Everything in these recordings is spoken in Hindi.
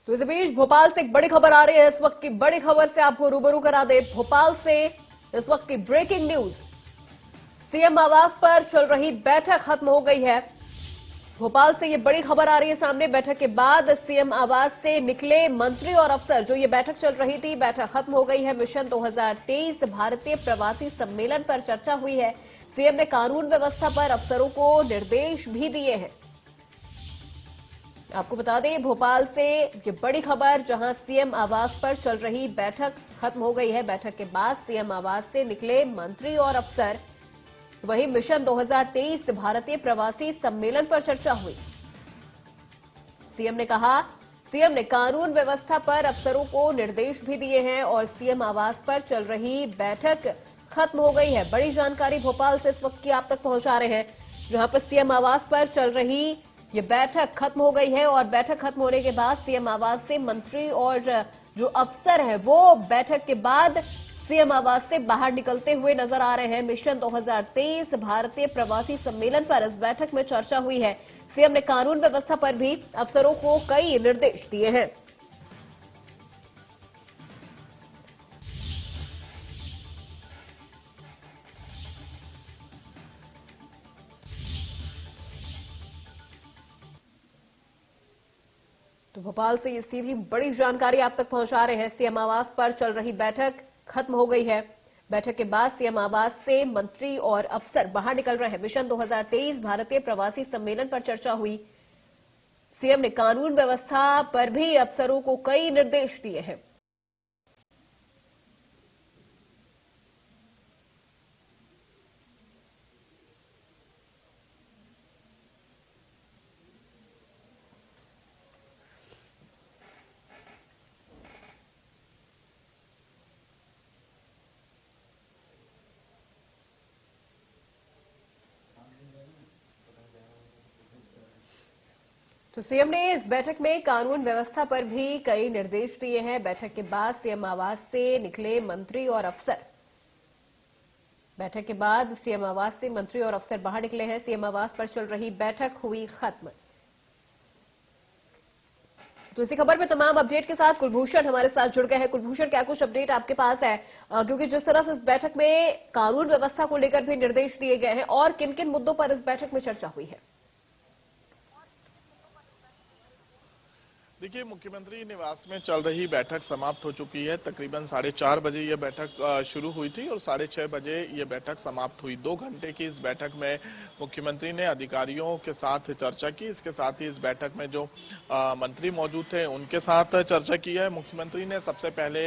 तो इस बीच भोपाल से एक बड़ी खबर आ रही है। इस वक्त की बड़ी खबर से आपको रूबरू करा दे। भोपाल से इस वक्त की ब्रेकिंग न्यूज, सीएम आवास पर चल रही बैठक खत्म हो गई है। भोपाल से ये बड़ी खबर आ रही है सामने। बैठक के बाद सीएम आवास से निकले मंत्री और अफसर। जो ये बैठक चल रही थी, बैठक खत्म हो गई है। मिशन 2023 भारतीय प्रवासी सम्मेलन पर चर्चा हुई है। सीएम ने कानून व्यवस्था पर अफसरों को निर्देश भी दिए हैं। आपको बता दें, भोपाल से ये बड़ी खबर, जहां सीएम आवास पर चल रही बैठक खत्म हो गई है। बैठक के बाद सीएम आवास से निकले मंत्री और अफसर। वहीं मिशन 2023 भारतीय प्रवासी सम्मेलन पर चर्चा हुई। सीएम ने कानून व्यवस्था पर अफसरों को निर्देश भी दिए हैं और सीएम आवास पर चल रही बैठक खत्म हो गई है। बड़ी जानकारी भोपाल से इस वक्त की आप तक पहुंचा रहे हैं, जहां पर सीएम आवास पर चल रही ये बैठक खत्म हो गई है। और बैठक खत्म होने के बाद सीएम आवास से मंत्री और जो अफसर हैं वो बैठक के बाद सीएम आवास से बाहर निकलते हुए नजर आ रहे हैं। मिशन 2023 भारतीय प्रवासी सम्मेलन पर इस बैठक में चर्चा हुई है। सीएम ने कानून व्यवस्था पर भी अफसरों को कई निर्देश दिए हैं। तो भोपाल से ये सीधी बड़ी जानकारी आप तक पहुंचा रहे हैं। सीएम आवास पर चल रही बैठक खत्म हो गई है। बैठक के बाद सीएम आवास से मंत्री और अफसर बाहर निकल रहे हैं। मिशन 2023 भारतीय प्रवासी सम्मेलन पर चर्चा हुई। सीएम ने कानून व्यवस्था पर भी अफसरों को कई निर्देश दिए हैं। तो सीएम ने इस बैठक में कानून व्यवस्था पर भी कई निर्देश दिए हैं। बैठक के बाद सीएम आवास से निकले मंत्री और अफसर। बैठक के बाद सीएम आवास से मंत्री और अफसर बाहर निकले हैं। सीएम आवास पर चल रही बैठक हुई खत्म। तो इसी खबर में तमाम अपडेट के साथ कुलभूषण हमारे साथ जुड़ गए हैं। कुलभूषण, क्या कुछ अपडेट आपके पास है? क्योंकि जिस तरह से इस बैठक में कानून व्यवस्था को लेकर भी निर्देश दिए गए हैं, और किन किन मुद्दों पर इस बैठक में चर्चा हुई है? देखिए, मुख्यमंत्री निवास में चल रही बैठक समाप्त हो चुकी है। तकरीबन 4:30 बजे ये बैठक शुरू हुई थी और 6:30 बजे ये बैठक समाप्त हुई। 2 घंटे की इस बैठक में मुख्यमंत्री ने अधिकारियों के साथ चर्चा की। इसके साथ ही इस बैठक में जो मंत्री मौजूद थे उनके साथ चर्चा की है। मुख्यमंत्री ने सबसे पहले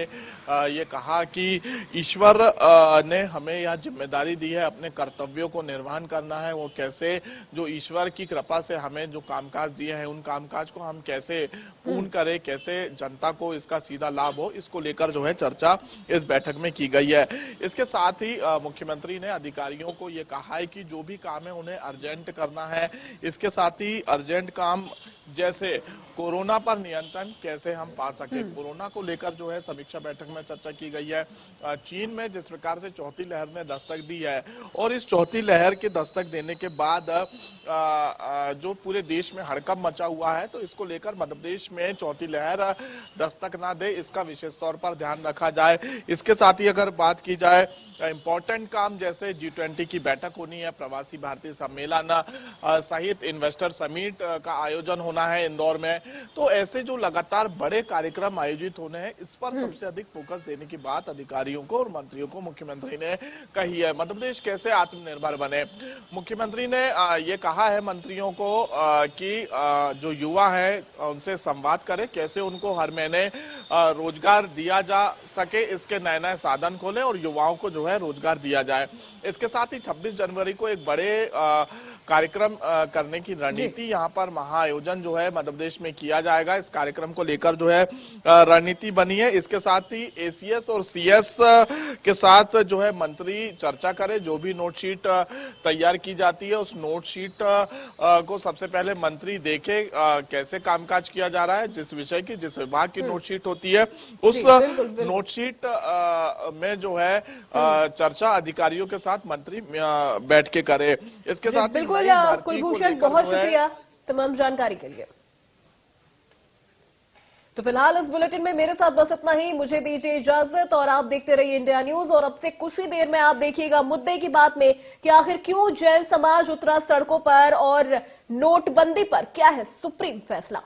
ये कहा कि ईश्वर ने हमें यह जिम्मेदारी दी है, अपने कर्तव्यों को निर्वहन करना है। वो कैसे, जो ईश्वर की कृपा से हमें जो कामकाज दिए हैं, उन कामकाज को हम कैसे पूर्ण करे, कैसे जनता को इसका सीधा लाभ हो, इसको लेकर जो है चर्चा इस बैठक में की गई है। इसके साथ ही मुख्यमंत्री ने अधिकारियों को ये कहा है कि जो भी काम है उन्हें अर्जेंट करना है। इसके साथ ही अर्जेंट काम जैसे कोरोना पर नियंत्रण कैसे हम पा सके, कोरोना को लेकर जो है समीक्षा बैठक में चर्चा की गई है। चीन में जिस प्रकार से चौथी लहर ने दस्तक दी है और इस चौथी लहर के दस्तक देने के बाद जो पूरे देश में हड़कंप मचा हुआ है, तो इसको लेकर मध्य प्रदेश में चौथी लहर दस्तक ना दे, इसका विशेष तौर पर ध्यान रखा जाए। इसके साथ ही अगर बात की जाए इंपॉर्टेंट काम, जैसे G20 की बैठक होनी है, प्रवासी भारतीय सम्मेलन सहित इन्वेस्टर समिट का आयोजन होना है इंदौर में, तो ऐसे जो लगातार बड़े कार्यक्रम आयोजित होने हैं, इस पर सबसे अधिक फोकस देने की बात अधिकारियों को और मंत्रियों को मुख्यमंत्री ने कही है। मध्य प्रदेश कैसे आत्मनिर्भर बने, मुख्यमंत्री ने ये कहा है मंत्रियों को कि जो युवा है उनसे संवाद करें, कैसे उनको हर महीने रोजगार दिया जा सके, इसके नए नए साधन खोलें और युवाओं को जो है रोजगार दिया जाए। इसके साथ ही 26 जनवरी को एक बड़े कार्यक्रम करने की रणनीति, यहाँ पर महाआयोजन जो है मध्य प्रदेश में किया जाएगा। इस कार्यक्रम को लेकर जो है रणनीति बनी है। इसके साथ ही ACS और CS के साथ जो है मंत्री चर्चा करें। जो भी नोटशीट तैयार की जाती है, उस नोटशीट को सबसे पहले मंत्री देखे कैसे कामकाज किया जा रहा है। जिस विषय की, जिस विभाग की नोटशीट होती है, उस नोटशीट में जो है चर्चा अधिकारियों के साथ मंत्री बैठ के करे। इसके साथ बिल्कुल कुलभूषण, बहुत शुक्रिया तमाम जानकारी के लिए। तो फिलहाल इस बुलेटिन में मेरे साथ बस इतना ही। मुझे दीजिए इजाजत और आप देखते रहिए इंडिया न्यूज। और अब से कुछ ही देर में आप देखिएगा मुद्दे की बात में कि आखिर क्यों जैन समाज उतरा सड़कों पर और नोटबंदी पर क्या है सुप्रीम फैसला।